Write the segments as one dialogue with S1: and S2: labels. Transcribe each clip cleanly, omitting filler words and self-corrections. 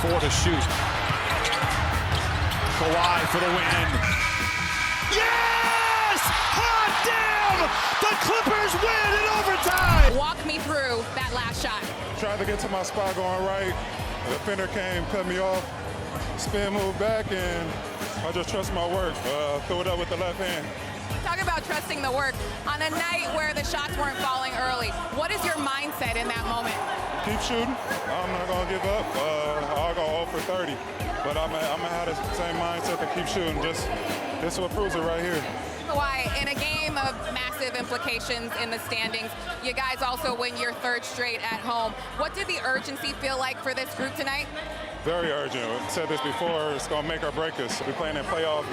S1: 4 to shoot. Kawhi for the win. Yes! Hot damn! The Clippers win in overtime!
S2: Walk me through that last shot.
S3: Tried to get to my spot going right. The defender came, cut me off. Spin move back, and I just trust my work. Throw it up with the left hand.
S2: Talk about trusting the work. On a night where the shots weren't falling early, what is your mindset in that moment?
S3: Keep shooting. I'm not going to give up. I'll go 0 for 30. But I'm going to have the same mindset to keep shooting. This is what proves it right here.
S2: Kawhi, in a game of massive implications in the standings, you guys also win your 3rd straight at home. What did the urgency feel like for this group tonight?
S3: Very urgent. I said this before, it's going to make or break us. We're playing in playoff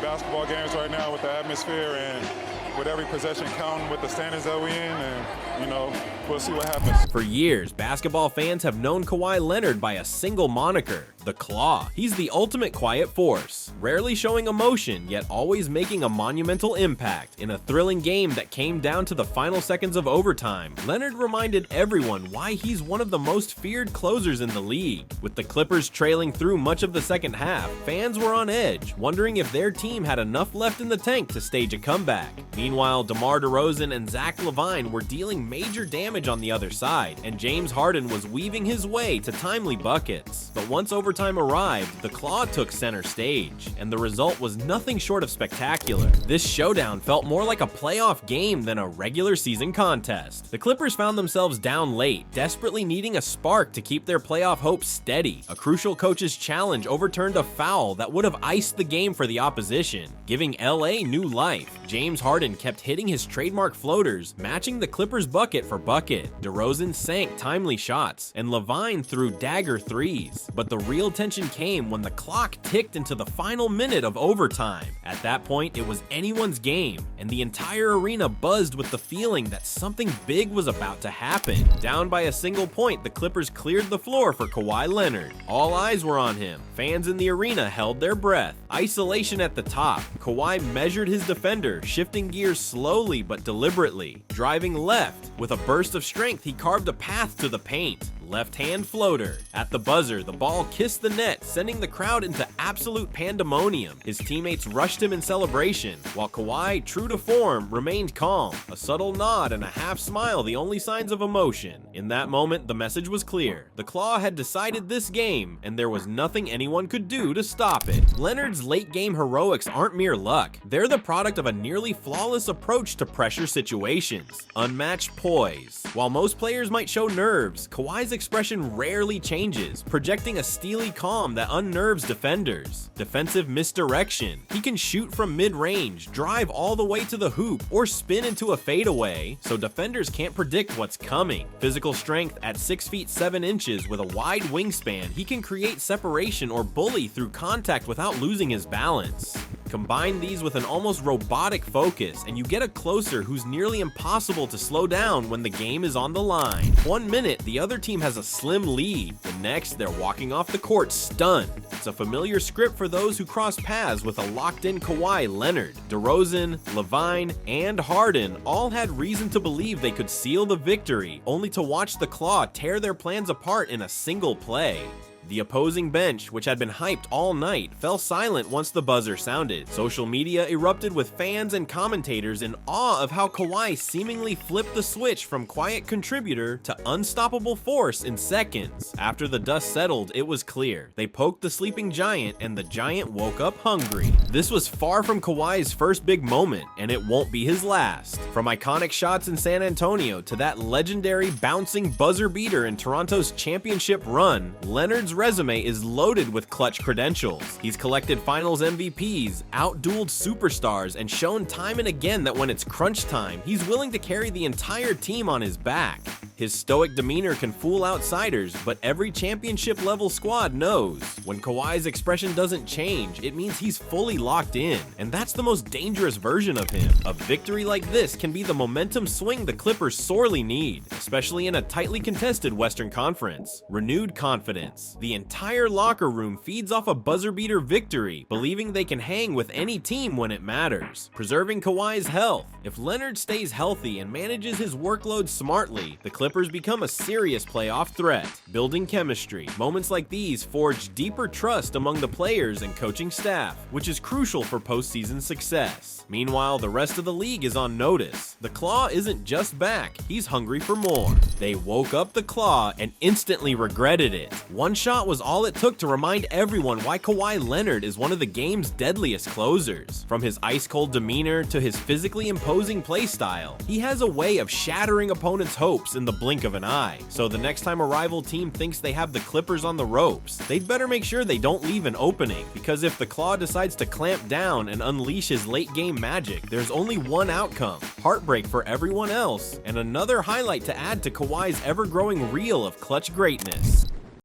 S3: basketball games right now with the atmosphere and with every possession counting with the standings that we're in, and, you know, we'll see what happens.
S4: For years, basketball fans have known Kawhi Leonard by a single moniker, the Klaw. He's the ultimate quiet force, rarely showing emotion, yet always making a monumental impact. In a thrilling game that came down to the final seconds of overtime, Leonard reminded everyone why he's one of the most feared closers in the league. With the Clippers trailing through much of the second half, fans were on edge, wondering if their team had enough left in the tank to stage a comeback. Meanwhile, DeMar DeRozan and LaVine were dealing major damage on the other side, and James Harden was weaving his way to timely buckets. But once overtime arrived, the Klaw took center stage, and the result was nothing short of spectacular. This showdown felt more like a playoff game than a regular season contest. The Clippers found themselves down late, desperately needing a spark to keep their playoff hopes steady. A crucial coach's challenge overturned a foul that would have iced the game for the opposition, giving LA new life. James Harden kept hitting his trademark floaters, matching the Clippers' bucket for bucket. DeRozan sank timely shots, and LaVine threw dagger threes. But the real tension came when the clock ticked into the final minute of overtime. At that point, it was anyone's game, and the entire arena buzzed with the feeling that something big was about to happen. Down by a single point, the Clippers cleared the floor for Kawhi Leonard. All eyes were on him. Fans in the arena held their breath. Isolation at the top. Kawhi measured his defender, shifting gears slowly but deliberately. Driving left, with a burst of strength, he carved a path to the paint. Left-hand floater. At the buzzer, the ball kissed the net, sending the crowd into absolute pandemonium. His teammates rushed him in celebration, while Kawhi, true to form, remained calm. A subtle nod and a half smile, the only signs of emotion. In that moment, the message was clear. The Klaw had decided this game, and there was nothing anyone could do to stop it. Leonard's late-game heroics aren't mere luck. They're the product of a nearly flawless approach to pressure situations. Unmatched poise. While most players might show nerves, Kawhi's expression rarely changes, projecting a steely calm that unnerves defenders. Defensive misdirection. He can shoot from mid-range, drive all the way to the hoop, or spin into a fadeaway, so defenders can't predict what's coming. Physical strength at 6 feet 7 inches with a wide wingspan, he can create separation or bully through contact without losing his balance. Combine these with an almost robotic focus, and you get a closer who's nearly impossible to slow down when the game is on the line. 1 minute, the other team has a slim lead. The next, they're walking off the court stunned. It's a familiar script for those who cross paths with a locked-in Kawhi Leonard. DeRozan, LaVine, and Harden all had reason to believe they could seal the victory, only to watch the Klaw tear their plans apart in a single play. The opposing bench, which had been hyped all night, fell silent once the buzzer sounded. Social media erupted with fans and commentators in awe of how Kawhi seemingly flipped the switch from quiet contributor to unstoppable force in seconds. After the dust settled, it was clear. They poked the sleeping giant, and the giant woke up hungry. This was far from Kawhi's first big moment, and it won't be his last. From iconic shots in San Antonio to that legendary bouncing buzzer beater in Toronto's championship run, Leonard's resume is loaded with clutch credentials. He's collected finals MVPs, outdueled superstars, and shown time and again that when it's crunch time, he's willing to carry the entire team on his back. His stoic demeanor can fool outsiders, but every championship-level squad knows when Kawhi's expression doesn't change, it means he's fully locked in, and that's the most dangerous version of him. A victory like this can be the momentum swing the Clippers sorely need, especially in a tightly contested Western Conference. Renewed confidence. The entire locker room feeds off a buzzer-beater victory, believing they can hang with any team when it matters, preserving Kawhi's health. If Leonard stays healthy and manages his workload smartly, the Clippers become a serious playoff threat. Building chemistry, moments like these forge deeper trust among the players and coaching staff, which is crucial for postseason success. Meanwhile, the rest of the league is on notice. The Klaw isn't just back, he's hungry for more. They woke up the Klaw and instantly regretted it. One shot was all it took to remind everyone why Kawhi Leonard is one of the game's deadliest closers. From his ice-cold demeanor to his physically imposing playstyle, he has a way of shattering opponents' hopes in the blink of an eye. So the next time a rival team thinks they have the Clippers on the ropes, they'd better make sure they don't leave an opening, because if the Klaw decides to clamp down and unleash his late-game magic, there's only one outcome: heartbreak for everyone else, and another highlight to add to Kawhi's ever-growing reel of clutch greatness.